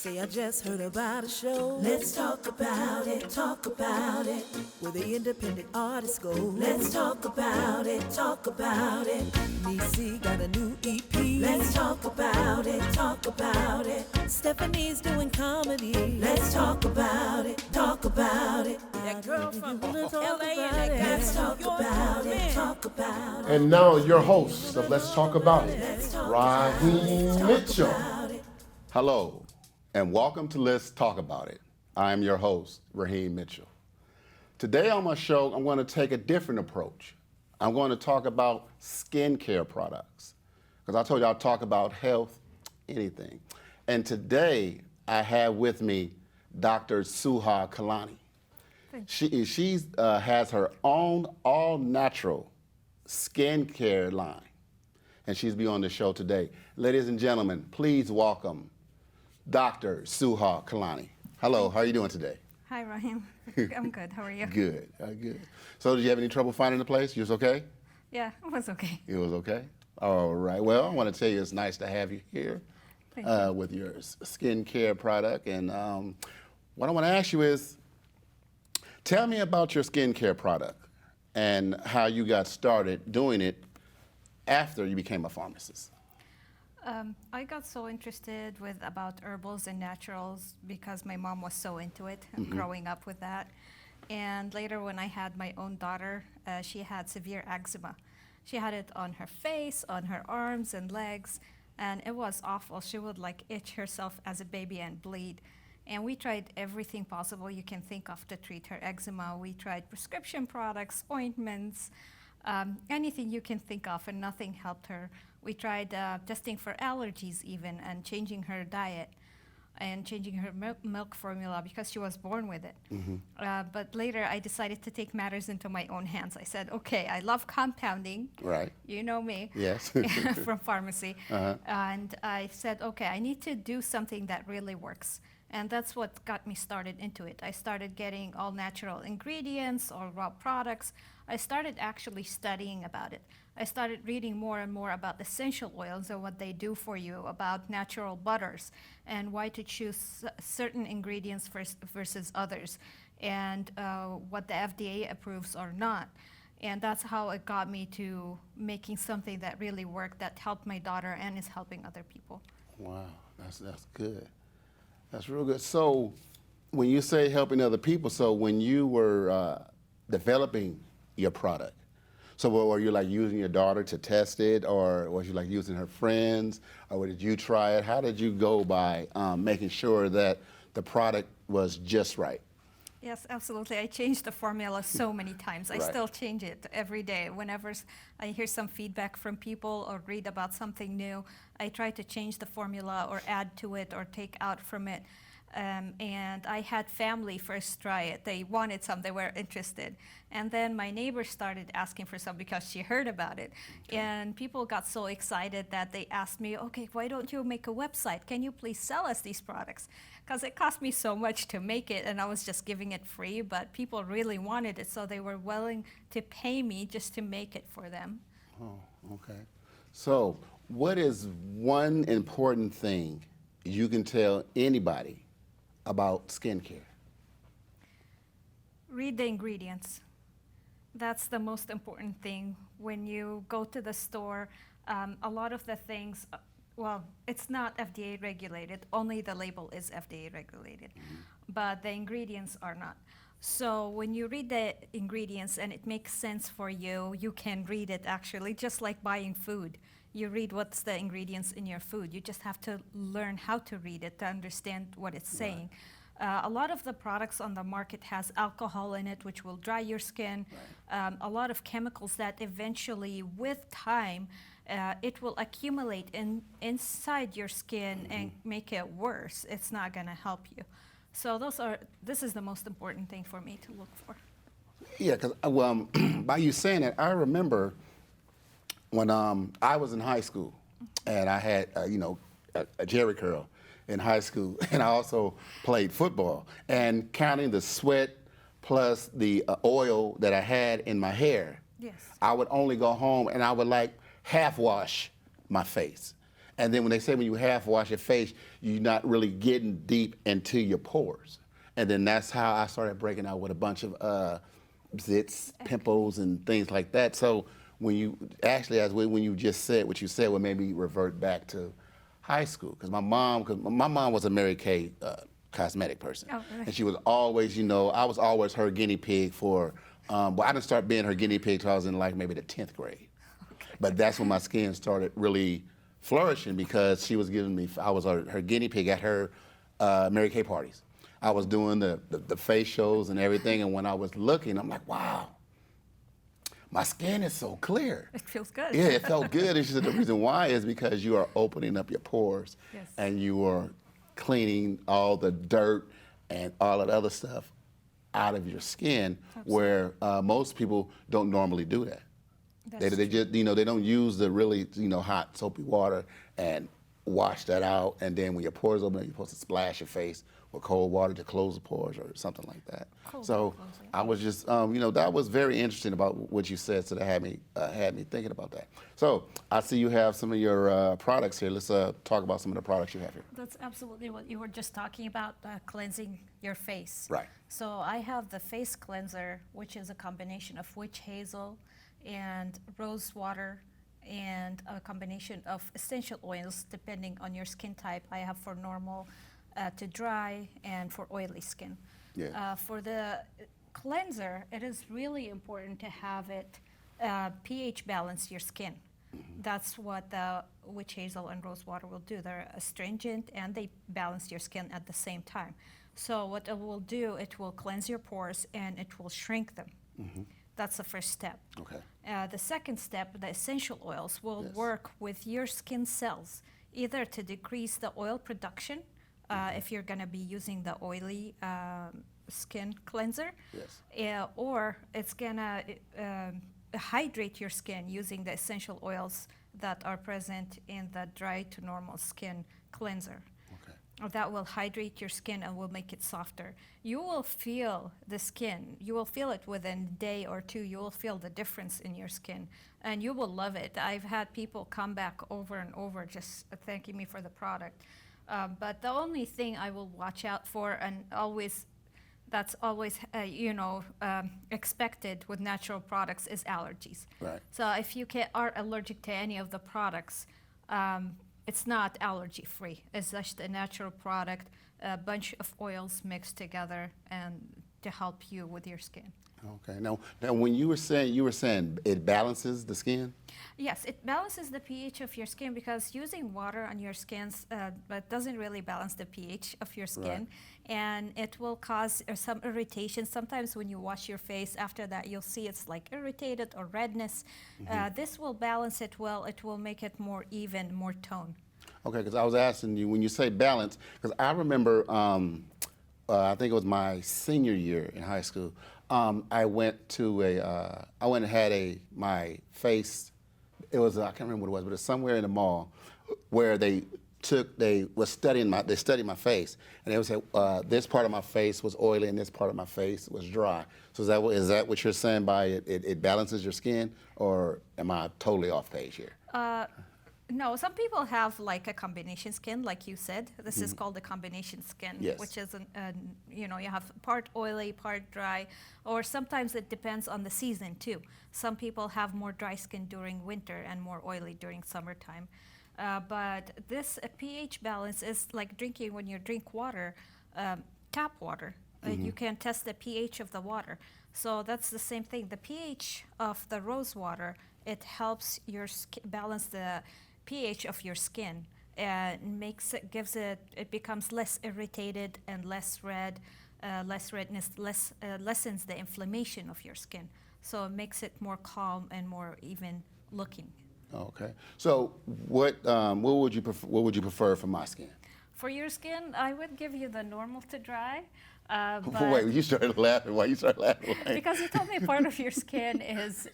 Say I just heard about a show. Let's talk about it, talk about it. Where the independent artists go. Let's talk about it, talk about it. Niecy got a new EP. Let's talk about it, talk about it. Stephanie's doing comedy. Let's talk about it, talk about it. That girl from LA and that guy Let's talk about it, talk about it. And now your host of Let's Talk About It, Raheem Mitchell. Hello, and welcome to Let's Talk About It. I'm your host, Raheem Mitchell. Today on my show, I'm going to take a different approach. I'm going to talk about skincare products, because I told you I'll talk about health, anything. And today, I have with me Dr. Suha Kilani. She has her own all-natural skincare line, and she's be on the show today. Ladies and gentlemen, please welcome Dr. Suha Kilani. Hello, how are you doing today? Hi, Raheem. I'm good. How are you? Good, good. So did you have any trouble finding the place? You was okay? Yeah, it was okay. It was okay? All right. Well, I want to tell you it's nice to have you here with your skincare product. And what I want to ask you is, tell me about your skincare product and how you got started doing it after you became a pharmacist. I got so interested about herbals and naturals because my mom was so into it, growing up with that. And later when I had my own daughter, she had severe eczema. She had it on her face, on her arms and legs, and it was awful. She would like itch herself as a baby and bleed. And we tried everything possible you can think of to treat her eczema. We tried prescription products, ointments, anything you can think of, and nothing helped her. We tried testing for allergies even, and changing her diet and changing her milk formula because she was born with it. But later I decided to take matters into my own hands. I said, okay, I love compounding. Right. You know me. Yes. From pharmacy. And I said, okay, I need to do something that really works. And that's what got me started into it. I started getting all natural ingredients, all raw products. I started actually studying about it. I started reading more and more about essential oils and what they do for you, about natural butters, and why to choose certain ingredients versus others, and what the FDA approves or not. And that's how it got me to making something that really worked, that helped my daughter and is helping other people. Wow, that's good. That's real good. So when you say helping other people, so when you were developing your product, so were you like using your daughter to test it, or was you like using her friends, or did you try it? How did you go by making sure that the product was just right? Yes, absolutely. I changed the formula so many times. I Right. still change it every day. Whenever I hear some feedback from people or read about something new, I try to change the formula or add to it or take out from it. And I had family first try it. They wanted some, they were interested. And then my neighbor started asking for some because she heard about it. Okay. And people got so excited that they asked me, okay, why don't you make a website? Can you please sell us these products? Because it cost me so much to make it, and I was just giving it free, but people really wanted it, so they were willing to pay me just to make it for them. Oh, okay. So what is one important thing you can tell anybody about skincare? Read the ingredients. That's the most important thing. When you go to the store, a lot of the things, well, it's not FDA regulated, only the label is FDA regulated, but the ingredients are not. So when you read the ingredients and it makes sense for you, you can read it actually, just like buying food. You read what's the ingredients in your food. You just have to learn how to read it to understand what it's saying. A lot of the products on the market has alcohol in it, which will dry your skin. A lot of chemicals that eventually, with time, it will accumulate inside your skin and make it worse. It's not going to help you. So this is the most important thing for me to look for. Yeah, because by you saying that, I remember when I was in high school, and I had a jerry curl in high school, and I also played football, and counting the sweat plus the oil that I had in my hair, Yes. I would only go home and I would like half wash my face. And then when they say when you half wash your face, you're not really getting deep into your pores. And then that's how I started breaking out with a bunch of zits, pimples, and things like that. So when you actually, when you just said what you said, would maybe revert back to high school. Because my mom was a Mary Kay cosmetic person. Oh, really? And she was always, I was always her guinea pig for, well, I didn't start being her guinea pig until I was in like maybe the 10th grade. Okay. But that's when my skin started really flourishing because she was giving me, I was her guinea pig at her Mary Kay parties. I was doing the facials and everything, and when I was looking, I'm like, wow, my skin is so clear. It feels good. Yeah, it felt good. And she said the reason why is because you are opening up your pores, Yes. and you are cleaning all the dirt and all that other stuff out of your skin, where most people don't normally do that. They just, they don't use the really, hot soapy water and wash that out, and then when your pores open, you're supposed to splash your face with cold water to close the pores or something like that. So I was just, that was very interesting about what you said, so that had me thinking about that. So I see you have some of your products here. Let's talk about some of the products you have here. That's absolutely what you were just talking about, cleansing your face. Right. So I have the face cleanser, which is a combination of witch hazel and rose water and a combination of essential oils depending on your skin type. I have for normal to dry and for oily skin. Yeah. For the cleanser, it is really important to have it pH balance your skin. That's what the witch hazel and rose water will do. They're astringent and they balance your skin at the same time. So what it will do, it will cleanse your pores and it will shrink them. That's the first step. Okay. The second step, the essential oils, will Yes. work with your skin cells, either to decrease the oil production, if you're going to be using the oily skin cleanser, Yes. or it's going to hydrate your skin using the essential oils that are present in the dry to normal skin cleanser. That will hydrate your skin and will make it softer. You will feel the skin. You will feel it within a day or two. You will feel the difference in your skin, and you will love it. I've had people come back over and over just thanking me for the product. But the only thing I will watch out for, and that's always expected with natural products, is allergies. Right. So if you are allergic to any of the products, it's not allergy free. It's just a natural product, a bunch of oils mixed together and to help you with your skin. Okay. Now when you were saying it balances the skin? Yes, it balances the pH of your skin because using water on your skin but doesn't really balance the pH of your skin, and it will cause some irritation. Sometimes when you wash your face, after that you'll see it's like irritated or redness. This will balance it well. It will make it more even, more tone. Okay, because I was asking you when you say balance, because I remember I think it was my senior year in high school. I went and had my face. It was I can't remember what it was, but it's somewhere in the mall where they studied my face, and they would say this part of my face was oily and this part of my face was dry. So is that what you're saying by it balances your skin, or am I totally off page here? No, some people have like a combination skin, like you said. This is called a combination skin, Yes. which is, you have part oily, part dry, or sometimes it depends on the season too. Some people have more dry skin during winter and more oily during summertime. But this pH balance is like drinking when you drink water, tap water. You can test the pH of the water. So that's the same thing. The pH of the rose water, it helps your balance the pH of your skin, and it becomes less irritated and less red, less redness, lessens the inflammation of your skin. So it makes it more calm and more even looking. Okay. So what would you prefer for my skin? For your skin, I would give you the normal to dry. Wait, you started laughing. Why you started laughing? Because you told me part of your skin is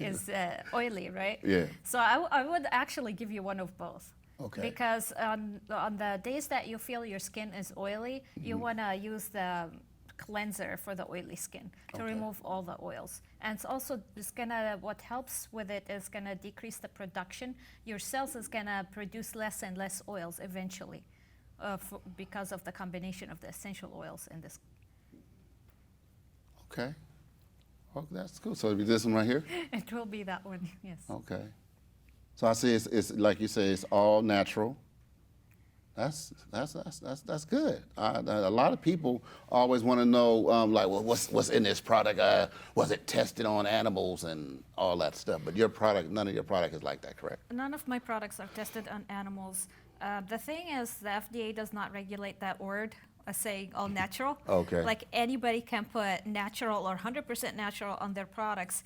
oily, right? Yeah. So I would actually give you one of both. Okay. Because on the days that you feel your skin is oily, you want to use the cleanser for the oily skin to Okay. remove all the oils. And it's also what helps with it is gonna decrease the production. Your cells is gonna produce less and less oils eventually, because of the combination of the essential oils in this. Okay. Oh, that's cool. So it'll be this one right here? It will be that one, yes. Okay. So I see it's like you say, it's all natural. That's good. A lot of people always want to know, like, well, what's in this product? Was it tested on animals and all that stuff? But your product, none of your product is like that, correct? None of my products are tested on animals. The thing is, the FDA does not regulate that word, saying all natural. Okay. Like anybody can put natural or 100% natural on their products,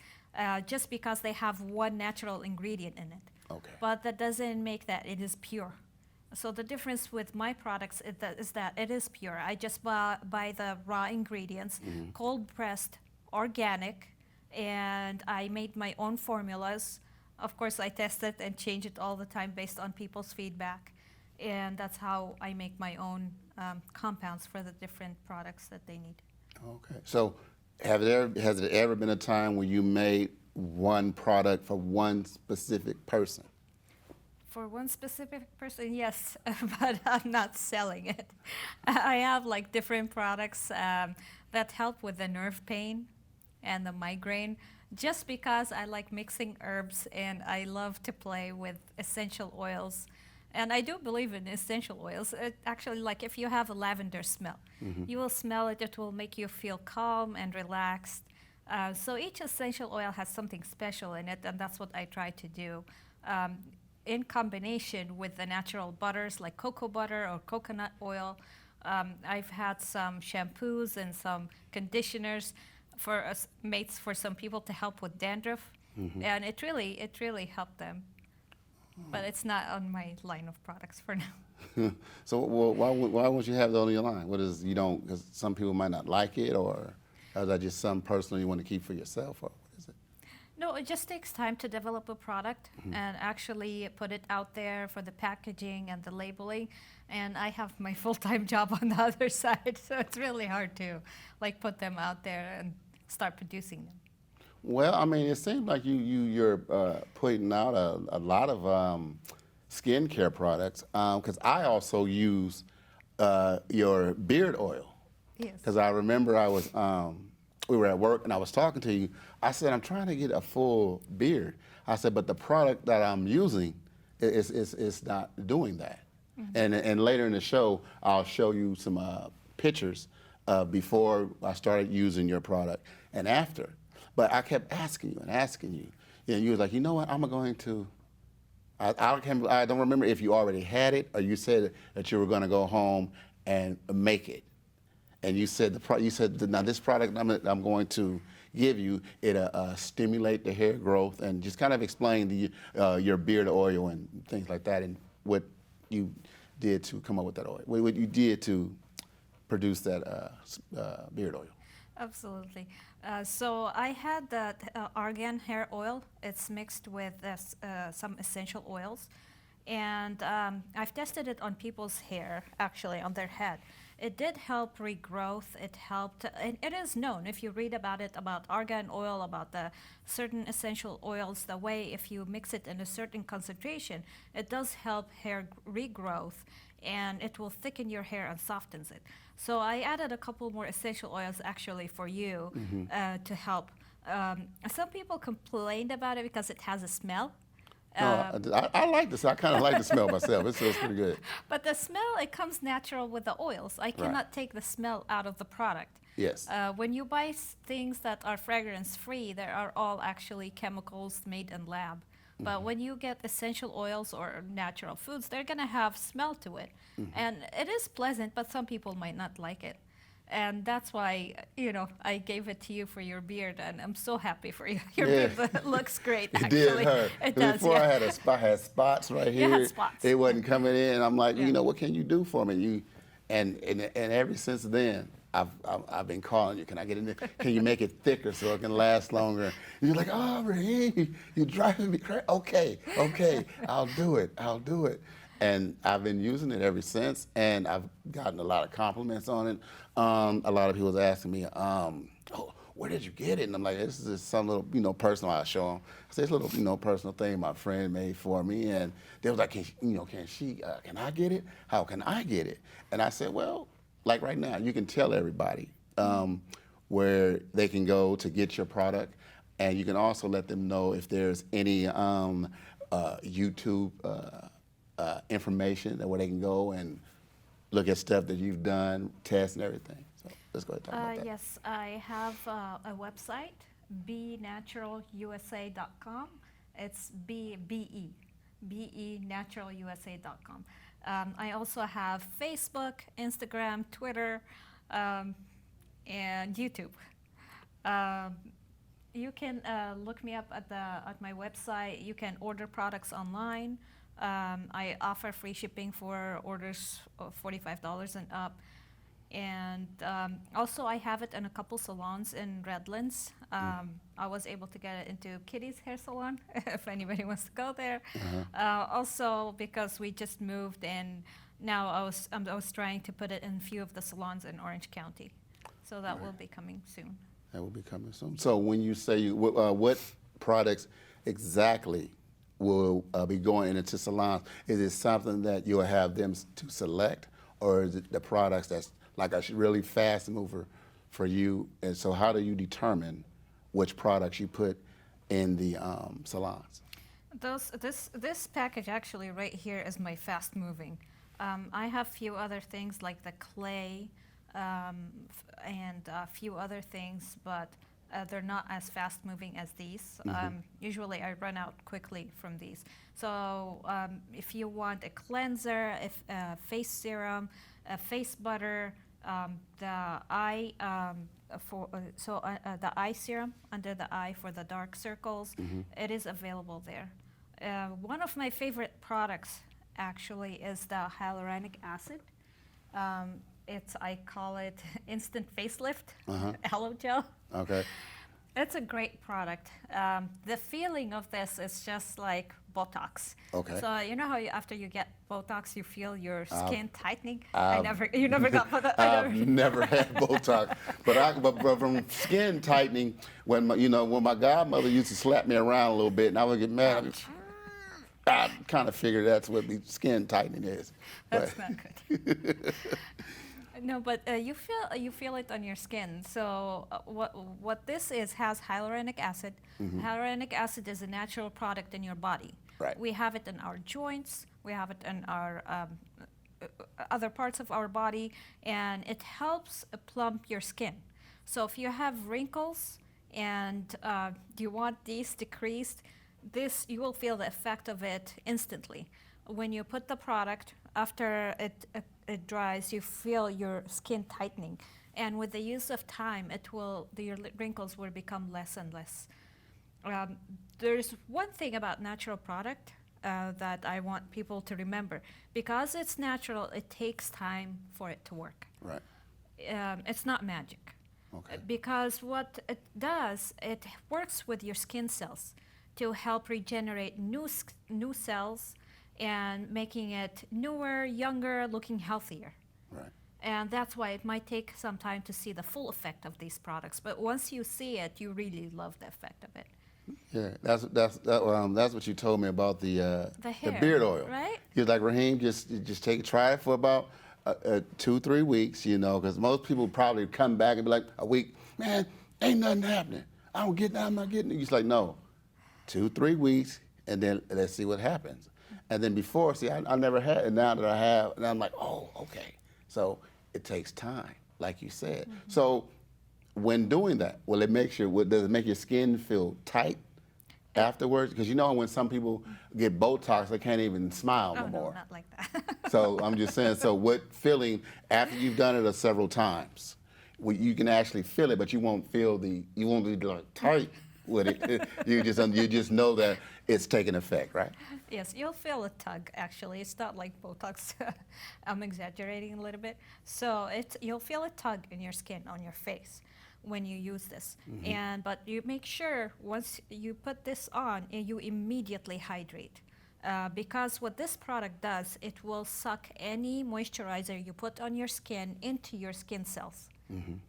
just because they have one natural ingredient in it. Okay. But that doesn't make that it is pure. So the difference with my products is that it is pure. I just buy the raw ingredients, cold pressed, organic, and I made my own formulas. Of course, I test it and change it all the time based on people's feedback. And that's how I make my own compounds for the different products that they need. Okay. So has there ever been a time where you made one product for one specific person? For one specific person, yes, but I'm not selling it. I have like different products that help with the nerve pain and the migraine, just because I like mixing herbs and I love to play with essential oils. And I do believe in essential oils. It actually, like if you have a lavender smell, you will smell it, it will make you feel calm and relaxed. So each essential oil has something special in it, and that's what I try to do. In combination with the natural butters like cocoa butter or coconut oil. I've had some shampoos and some conditioners for us mates for some people to help with dandruff, and it really helped them. But it's not on my line of products for now. So why won't you have that on your line? What is, you don't, because some people might not like it, or is that just some personal you want to keep for yourself, or what is it? No, it just takes time to develop a product and actually put it out there for the packaging and the labeling. And I have my full-time job on the other side, so it's really hard to like put them out there and start producing them. Well, I mean, it seems like you're putting out a lot of skincare products, because I also use your beard oil. Yes. Because I remember we were at work and I was talking to you. I said, I'm trying to get a full beard. I said, but the product that I'm using is not doing that. And later in the show, I'll show you some pictures before I started using your product and after. But I kept asking you and asking you. And you was like, you know what, I'm going to, I don't remember if you already had it or you said that you were going to go home and make it. And you said now this product I'm going to give you, it'll stimulate the hair growth, and just kind of explain your beard oil and things like that, and what you did to come up with that oil, what you did to produce that beard oil. Absolutely. So I had that argan hair oil. It's mixed with some essential oils. And I've tested it on people's hair, actually, on their head. It did help regrowth. It helped, and it is known, if you read about it, about argan oil, about the certain essential oils, the way if you mix it in a certain concentration, it does help hair regrowth, and it will thicken your hair and softens it. So I added a couple more essential oils actually for you to help. Some people complained about it because it has a smell. No, I like this. I kind of like the smell myself. It smells pretty good. But the smell, it comes natural with the oils. I cannot take the smell out of the product. Yes. When you buy things that are fragrance-free, there are all actually chemicals made in lab. But when you get essential oils or natural foods, they're going to have smell to it. And it is pleasant, but some people might not like it. And that's why, I gave it to you for your beard, and I'm so happy for you. Your beard looks great, actually. It did hurt. It does, Before I had spots right here. You had spots. It wasn't coming in. I'm like, what can you do for me? And ever since then, I've been calling you. Can I get in there? Can you make it thicker so it can last longer? And you're like, oh, Raheem, you're driving me crazy. Okay, I'll do it. And I've been using it ever since, and I've gotten a lot of compliments on it. A lot of people was asking me, "Oh, where did you get it?" And I'm like, "This is just some little, personal." I show them. I say, "This little, personal thing my friend made for me," and they was like, "Can I get it? How can I get it?" And I said, "Well, like right now, you can tell everybody where they can go to get your product, and you can also let them know if there's any YouTube." Information that where they can go and look at stuff that you've done, tests and everything. So let's go ahead and talk about that. Yes, I have a website, benaturalUSA.com. It's benaturalusa.com. I also have Facebook, Instagram, Twitter, and YouTube. You can look me up at my website. You can order products online. I offer free shipping for orders of $45 and up. And also I have it in a couple salons in Redlands. I was able to get it into Kitty's hair salon if anybody wants to go there. Also because we just moved and now I was trying to put it in a few of the salons in Orange County. So that will be coming soon. That will be coming soon. So when you say what products exactly will be going into salons, is it something that you'll have them to select, or is it the products that's like a really fast mover for you? And so how do you determine which products you put in the salons? This package actually right here is my fast moving. I have few other things like the clay and a few other things, but they're not as fast moving as these. Usually I run out quickly from these. So if you want a cleanser, a face serum, a face butter, the eye the eye serum under the eye for the dark circles, it is available there. One of my favorite products actually is the hyaluronic acid. I call it instant facelift aloe gel. Okay. It's a great product. The feeling of this is just like Botox. Okay. So you know how after you get Botox, you feel your skin tightening. You never got Botox. I've never had Botox, but from skin tightening, when my godmother used to slap me around a little bit, and I would get mad. I kind of figured that's what the skin tightening is. That's not good. No, but you feel it on your skin. So what this has hyaluronic acid. Hyaluronic acid is a natural product in your body. Right. We have it in our joints. We have it in our other parts of our body, and it helps plump your skin. So if you have wrinkles and you want these decreased, you will feel the effect of it instantly. When you put the product, after it dries, you feel your skin tightening, and with the use of time, your wrinkles will become less and less. There's one thing about natural product that I want people to remember. Because it's natural, it takes time for it to work. Right. It's not magic. Okay. Because what it does, it works with your skin cells to help regenerate new cells and making it newer, younger, looking healthier. Right. And that's why it might take some time to see the full effect of these products. But once you see it, you really love the effect of it. Yeah, that's what you told me about the hair, beard oil. right? You're like, Raheem, just try it for about 2-3 weeks, because most people probably come back and be like, a week, man, ain't nothing happening. I'm not getting it. He's like, no, 2-3 weeks, and then let's see what happens. And then before, I never had it. Now that I have, and I'm like, oh, okay. So it takes time, like you said. So when doing that, does it make your skin feel tight afterwards? Because when some people get Botox, they can't even smile no more. No, not like that. So I'm just saying, so what feeling, after you've done it several times, you can actually feel it, but you won't be like tight with it. You just know that it's taking effect, right? Yes, you'll feel a tug, actually. It's not like Botox. I'm exaggerating a little bit. So you'll feel a tug in your skin, on your face, when you use this. But you make sure once you put this on, you immediately hydrate. because what this product does, it will suck any moisturizer you put on your skin into your skin cells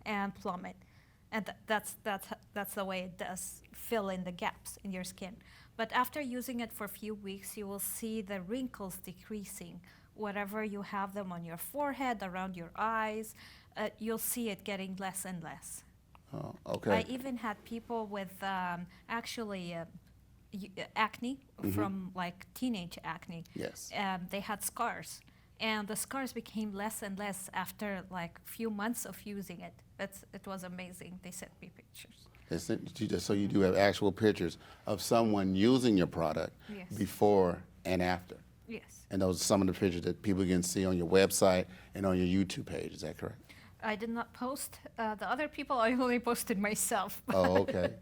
and plumb it. And that's the way it does, fill in the gaps in your skin. But after using it for a few weeks, you will see the wrinkles decreasing. Wherever you have them on your forehead, around your eyes, you'll see it getting less and less. Oh, okay. I even had people with acne from like teenage acne. Yes. They had scars, and the scars became less and less after like a few months of using it. It was amazing. They sent me pictures. So you do have actual pictures of someone using your product Yes. before and after. Yes. And those are some of the pictures that people can see on your website and on your YouTube page. Is that correct? I did not post the other people. I only posted myself. Oh, okay.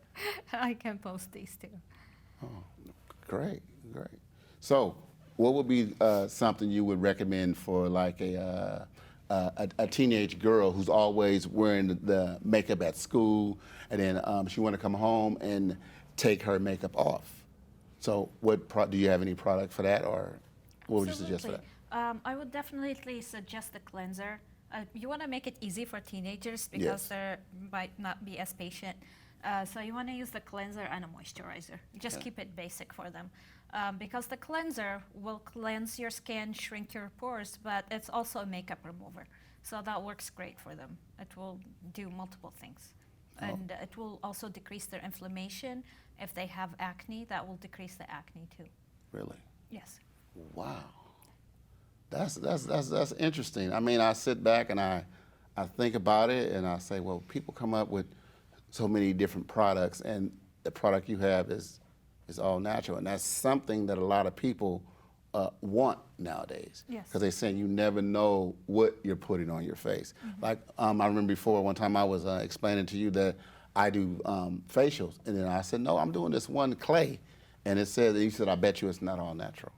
I can post these too. Great, great. So, what would be something you would recommend for like a teenage girl who's always wearing the makeup at school, and then she want to come home and take her makeup off? So, do you have any product for that, or what would you suggest for that? Absolutely. I would definitely suggest the cleanser. You want to make it easy for teenagers because Yes. they might not be as patient. So you want to use the cleanser and a moisturizer. Just keep it basic for them. Because the cleanser will cleanse your skin, shrink your pores, but it's also a makeup remover. So that works great for them. It will do multiple things. And it will also decrease their inflammation. If they have acne, that will decrease the acne too. Really? Yes. Wow. That's interesting. I mean, I sit back and I think about it and I say, well, people come up with so many different products, and the product you have is all natural, and that's something that a lot of people want nowadays. Yes. Because they're saying you never know what you're putting on your face. Like I remember before one time I was explaining to you that I do facials, and then I said, no, I'm doing this one clay, and it said, you said, I bet you it's not all natural.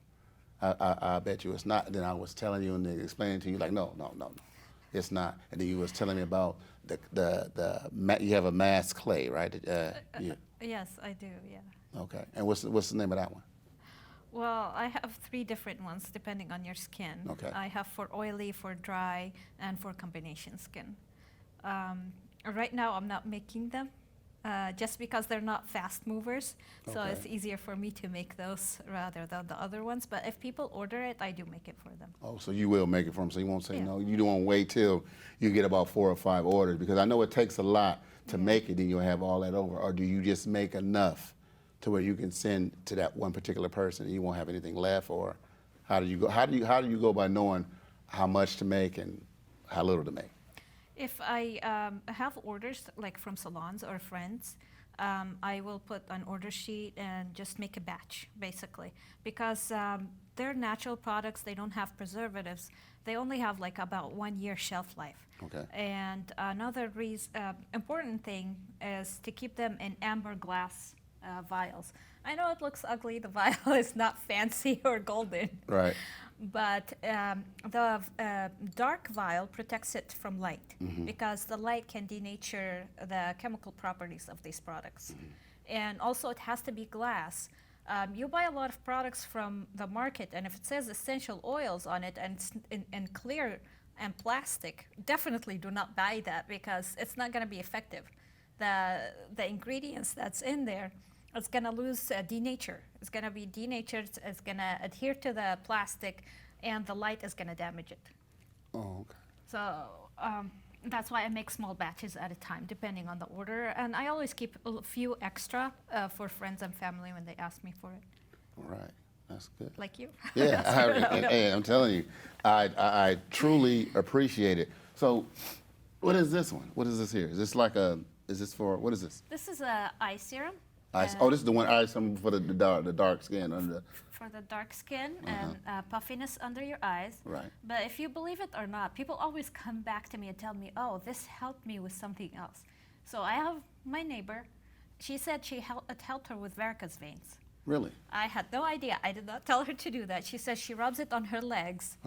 I bet you it's not. And then I was telling you and then explaining to you like, no, it's not. And then you was telling me about you have a mass clay, right? Yes, I do, yeah. Okay. And what's the name of that one? Well, I have 3 different ones depending on your skin. Okay. I have for oily, for dry, and for combination skin. Right now, I'm not making them just because they're not fast movers. So Okay. it's easier for me to make those rather than the other ones. But if people order it, I do make it for them. Oh, so you will make it for them. So you won't say Yeah. no. You don't wait till you get about 4 or 5 orders, because I know it takes a lot to make it. Then you'll have all that over. Or do you just make enough to where you can send to that one particular person and you won't have anything left? Or how do you go? How do you go by knowing how much to make and how little to make? If I have orders like from salons or friends, I will put an order sheet and just make a batch, basically. Because they're natural products, they don't have preservatives. They only have like about 1 year shelf life. Okay. And another important thing is to keep them in amber glass vials. I know it looks ugly, the vial is not fancy or golden. Right. But the dark vial protects it from light because the light can denature the chemical properties of these products. And also it has to be glass. You buy a lot of products from the market, and if it says essential oils on it and it's in clear and plastic, definitely do not buy that because it's not going to be effective. The ingredients that's in there, it's going to lose denature. It's going to be denatured, it's going to adhere to the plastic, and the light is going to damage it. Oh, okay. So that's why I make small batches at a time, depending on the order. And I always keep a few extra for friends and family when they ask me for it. All right. That's good. Like you. Yeah, hey, I'm telling you, I truly appreciate it. So, what is this one? What is this here? Is this like is this for, what is this? This is a eye serum. Ice. Oh, this is the one, eye serum for the dark skin under. For the dark skin and puffiness under your eyes. Right. But if you believe it or not, people always come back to me and tell me, oh, this helped me with something else. So I have my neighbor. She said it helped her with varicose veins. Really? I had no idea. I did not tell her to do that. She says she rubs it on her legs,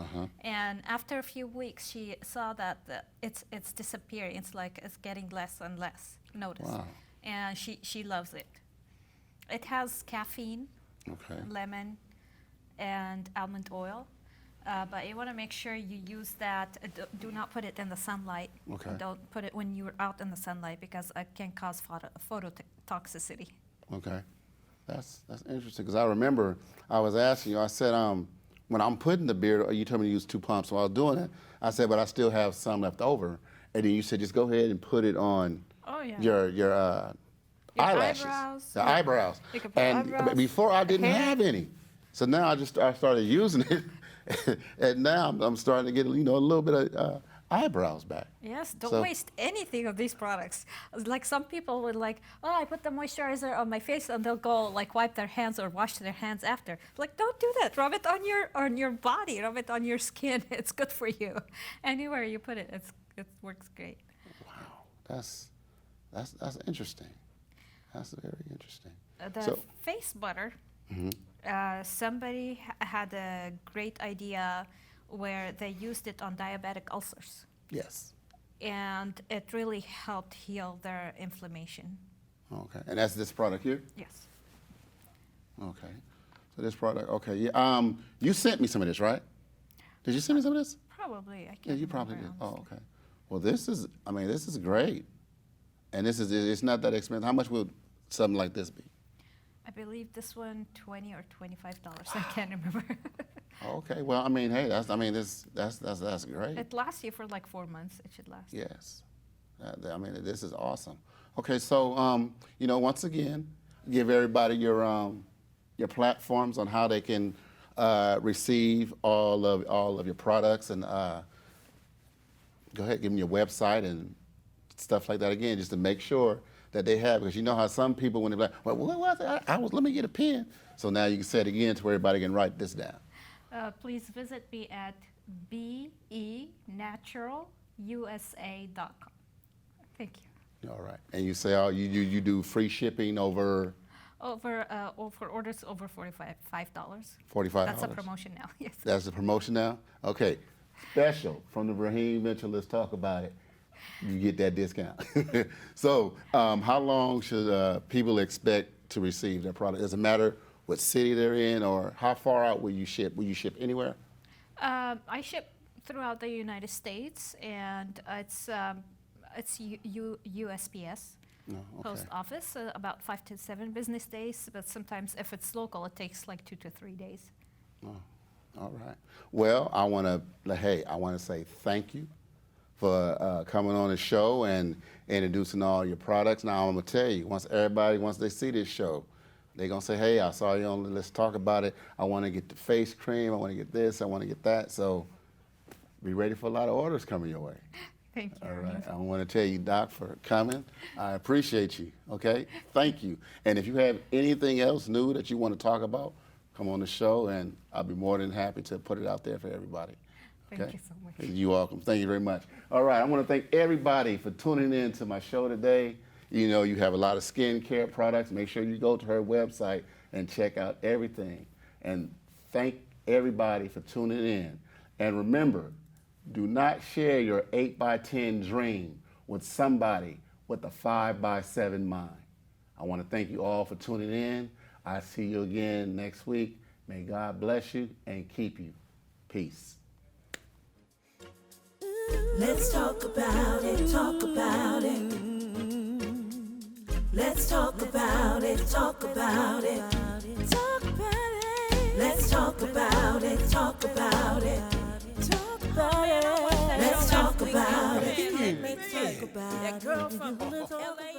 and after a few weeks, she saw that it's disappearing. It's like it's getting less and less notice. Wow. And she loves it. It has caffeine, Okay. lemon, and almond oil. But you want to make sure you use that. Do not put it in the sunlight. Okay. Don't put it when you're out in the sunlight because it can cause phototoxicity. Okay, that's interesting because I remember I was asking you. I said, when I'm putting the beard, you told me to use 2 pumps. While I was doing it, I said, but I still have some left over. And then you said, just go ahead and put it on Oh, yeah. your eyelashes, eyebrows. the eyebrows. You can put And eyebrows, before I didn't hair. have any, so now I started using it, and now I'm starting to get a little bit of eyebrows back. Yes, don't So- waste anything of these products. Like some people would like, oh, I put the moisturizer on my face, and they'll go like wipe their hands or wash their hands after. Like, don't do that. Rub it on your body. Rub it on your skin. It's good for you. Anywhere you put it, it works great. Wow, that's interesting. That's very interesting. The So- face butter. Somebody had a great idea where they used it on diabetic ulcers, Yes. and it really helped heal their inflammation. Okay, and that's this product here. Yes. Okay, so this product. Okay, yeah. You sent me some of this, right? Did you send me some of this? Probably. I can't Yeah, you probably did. remember, Oh, honestly. okay. Well, this is great, and it's not that expensive. How much would something like this be? I believe this one $20 or $25. I can't remember. Okay, well, hey, that's great. It lasts you for like 4 months. It should last. Yes, this is awesome. Okay, so once again, give everybody your platforms on how they can receive all of your products, and go ahead, give them your website and stuff like that again, just to make sure that they have, because you know how some people, when they're like, well, what was it? Let me get a pen. So now you can say it again to where everybody can write this down. Please visit me at benaturalusa.com. Thank you. All right. And you say you do free shipping over For orders over $45. $45. That's a promotion now. Yes. That's the promotion now? Okay. Special from the Raheem Mitchell, Let's Talk About It. You get that discount. So how long should people expect to receive their product? Does it matter what city they're in, or how far out will you ship? Will you ship anywhere? I ship throughout the United States, and it's USPS. No, okay. Post office, about 5 to 7 business days, but sometimes if it's local, it takes like 2 to 3 days. Oh, all right. Well, I want to say thank you for coming on the show and introducing all your products. Now, I'm going to tell you, once they see this show, they're going to say, hey, I saw you on Let's Talk About It. I want to get the face cream. I want to get this. I want to get that. So be ready for a lot of orders coming your way. Thank you. All right. I want to tell you, Doc, for coming. I appreciate you, okay? Thank you. And if you have anything else new that you want to talk about, come on the show, and I'll be more than happy to put it out there for everybody. Thank Okay? you so much. You're welcome. Thank you very much. All right. I want to thank everybody for tuning in to my show today. You know, you have a lot of skincare products. Make sure you go to her website and check out everything. And thank everybody for tuning in. And remember, do not share your 8x10 dream with somebody with a 5x7 mind. I want to thank you all for tuning in. I'll see you again next week. May God bless you and keep you. Peace. Let's talk about it, talk about it. Let's talk about it, talk about it. Talk about it. Let's talk about it, talk about it. Talk about it. Let's talk about it. Let's talk about it. That girl from LA.